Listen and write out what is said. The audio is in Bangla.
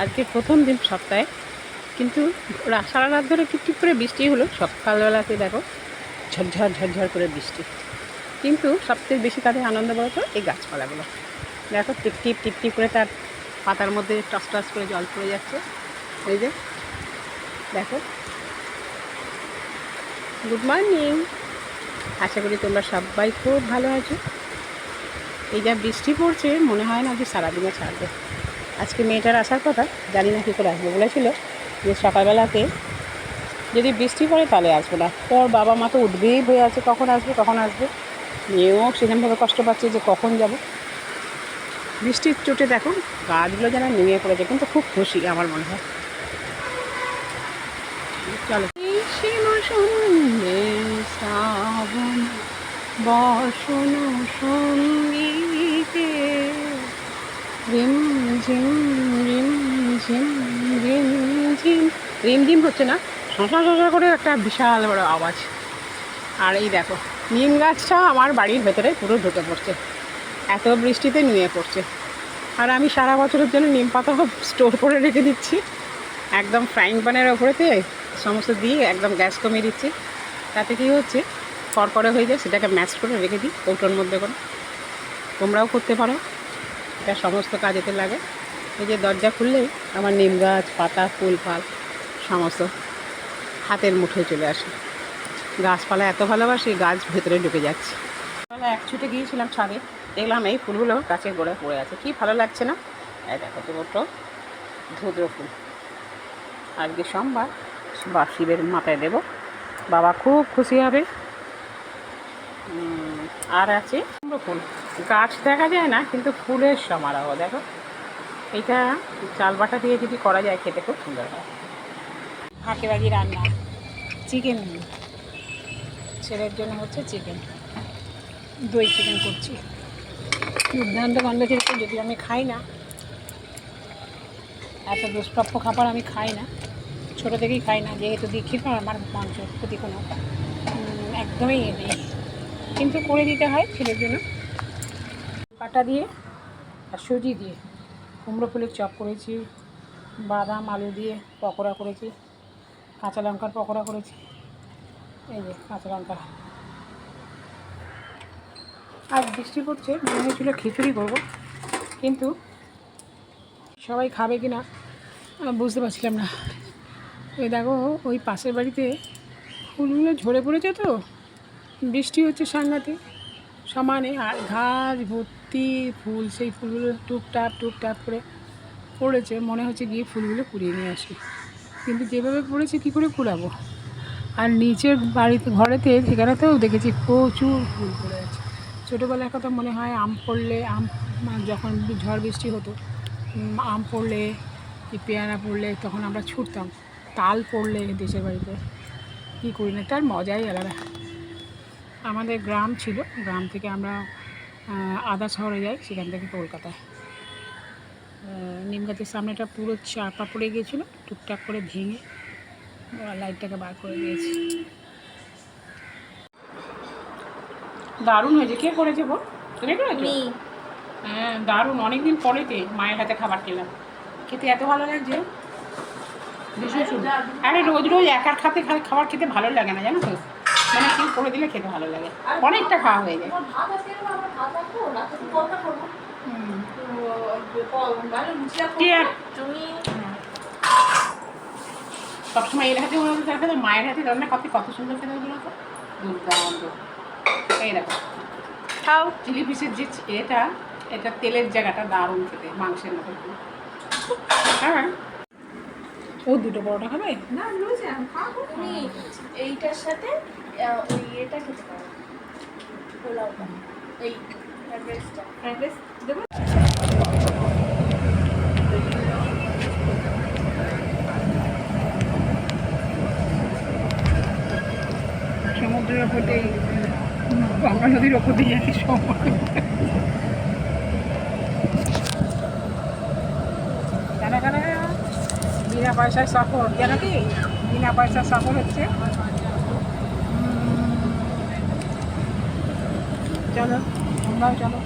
আজকে প্রথম দিন সপ্তাহে, কিন্তু সারা রাত ধরে টিপটিপ করে বৃষ্টি হলো। সকালবেলাতে দেখো ঝরঝর ঝরঝর করে বৃষ্টি। কিন্তু সবথেকে বেশি তাদের আনন্দ বলতো এই গাছপালাগুলো। দেখো টিপটিপ টিপটিপ করে তার পাতার মধ্যে টস টস করে জল পড়ে যাচ্ছে। এই যে দেখো। গুড মর্নিং, আশা করি তোমরা সবাই খুব ভালো আছো। এই যা বৃষ্টি পড়ছে মনে হয় না যে সারাদিনে ছাড়বে। আজকে মেয়েটার আসার কথা, জানি না কী করে আসবে। বলেছিল যে সকালবেলাতে যদি বৃষ্টি পড়ে তাহলে আসবো না। তোর বাবা মা তো উদ্বেগ হয়ে আছে কখন আসবে কখন আসবে। মেয়েও সেরকমভাবে কষ্ট পাচ্ছে যে কখন যাব। বৃষ্টির চোটে দেখো গাছগুলো যেন নুয়ে পড়েছে, কিন্তু খুব খুশি আমার মনে হয়। চলো। শ্রাবণ বর্ষণ সঙ্গীতে রিম ঝিম রিম ঝিম রিম ঝিম। রিমঝিম হচ্ছে না, শশা শশা করে একটা বিশাল বড় আওয়াজ। আর এই দেখো নিম গাছটা আমার বাড়ির ভেতরে পুরো ঢুকে পড়ছে, এত বৃষ্টিতে নুয়ে পড়ছে। আর আমি সারা বছরের জন্য নিম পাতা স্টোর করে রেখে দিচ্ছি, একদম ফ্রাইং প্যানের ওপরেতে সমস্ত দিয়ে একদম গ্যাস কমিয়ে দিচ্ছি। তাতে কী হচ্ছে, কড়কড়ে হয়ে যায়, সেটাকে ম্যাশ করে রেখে দিই কৌটোর মধ্যে করে। তোমরাও করতে পারো, এটা সমস্ত কাজেতে লাগে। এই যে দরজা খুললেই আমার নিম গাছ, পাতা, ফুল ফাল সমস্ত হাতের মুঠোয় চলে আসে। গাছপালা এত ভালোবাসি, গাছ ভেতরে ঢুকে যাচ্ছে। এক ছুটে গিয়েছিলাম ছাদে, দেখলাম এই ফুলগুলো গাছের গোড়ায় পড়ে আছে, কি ভালো লাগছে না। এই দেখো দুটো ধুদ্র ফুল। আজকে সোমবার, বা শিবের মাথায় দেব, বাবা খুব খুশি হবে। আর আছে কুমড়ো ফুল, গাছ দেখা যায় না কিন্তু ফুলের সমারোহ। দেখো এইটা চাল বাটা দিয়ে যদি করা যায় খেতে খুব সুন্দর হয়। ফাঁকেবাজি রান্না, চিকেন, ছেলের জন্য হচ্ছে চিকেন, দই চিকেন করছি। দুর্দান্ত গন্ধ ছিল, যদি আমি খাই না, এত দুষ্প্রাপ্য খাবার আমি খাই না, ছোটো থেকেই খাই না, যেহেতু দীক্ষিত আমার মাংসের প্রতি কোনো একদমই নেই, কিন্তু করে দিতে হয় ছেলের জন্য। পাটা দিয়ে আর সুজি দিয়ে কুমড়ো ফুলের চপ করেছি, বাদাম আলু দিয়ে পকোড়া করেছি, কাঁচা লঙ্কার পকোড়া করেছি। এই যে কাঁচা লঙ্কা। আজ বৃষ্টি পড়ছে, মনে হয়েছিল খিচুড়ি করবো, কিন্তু সবাই খাবে কি না বুঝতে পারছিলাম না। ওই দেখো ওই পাশের বাড়িতে ফুলগুলো ঝরে পড়েছে, তো বৃষ্টি হচ্ছে সাংঘাতিক সমানে, আর ঘাস ভর্তি ফুল। সেই ফুলগুলো টুপটাপ করে পড়েছে, মনে হচ্ছে গিয়ে ফুলগুলো কুড়িয়ে নিয়ে আসি, কিন্তু যেভাবে পড়েছে কী করে কুড়াবো। আর নিচের বাড়িতে ঘরেতে সেখানেতেও দেখেছি প্রচুর ফুল পড়ে আছে। ছোটোবেলার কথা মনে হয়, আম পড়লে, আম যখন ঝড় বৃষ্টি হতো, আম পড়লে কি পেয়ারা পড়লে তখন আমরা ছুটতাম। তাল পড়লে দেশের বাড়িতে কী করি না, তার মজাই আলাদা। আমাদের গ্রাম ছিল, গ্রাম থেকে আমরা আদা শহরে যাই, সেখান থেকে কলকাতায়। নিম গাছের সামনেটা পুরো চাপা পড়ে গিয়েছিলো, টুকটাক করে ভেঙে লাইটটাকে বার করে দিয়েছি। দারুণ হয়েছে। কে করেছে বল? তুমি করেছো? হ্যাঁ দারুণ, অনেকদিন পরেতে মায়ের হাতে খাবার খেলাম, খেতে এত ভালো লাগছে, ভীষণ সুন্দর। আরে রোজ রোজ একার খাবার খেতে ভালো লাগে না, জানো তো, মানে কেউ করে দিলে খেতে ভালো লাগে, অনেকটা খাওয়া হয়ে যায়। সবসময় এর হাতে মনে হতে থাকে, মায়ের হাতে রান্না কত কত সুন্দর খেতে বলো তো, দুর্দান্ত। এই দেখো খাও, চিলি ফিশের যে এটা তেলের জায়গাটা দারুণ খেতে, মাংসের মতো। হ্যাঁ ও দুটো পরোটা খাবে না, এইটার সাথে ওই এটা খেতে পারো, পোলাওটা, এই ফ্রাইড রাইস দেবো। সমুদ্রের ওপর দিয়ে, গঙ্গা নদীর ওপর দিয়ে যাচ্ছি সময়। বিনা পয়সার সফর, জানো কি, বিনা পয়সার সফর হচ্ছে। চলো তোমরাও চলো।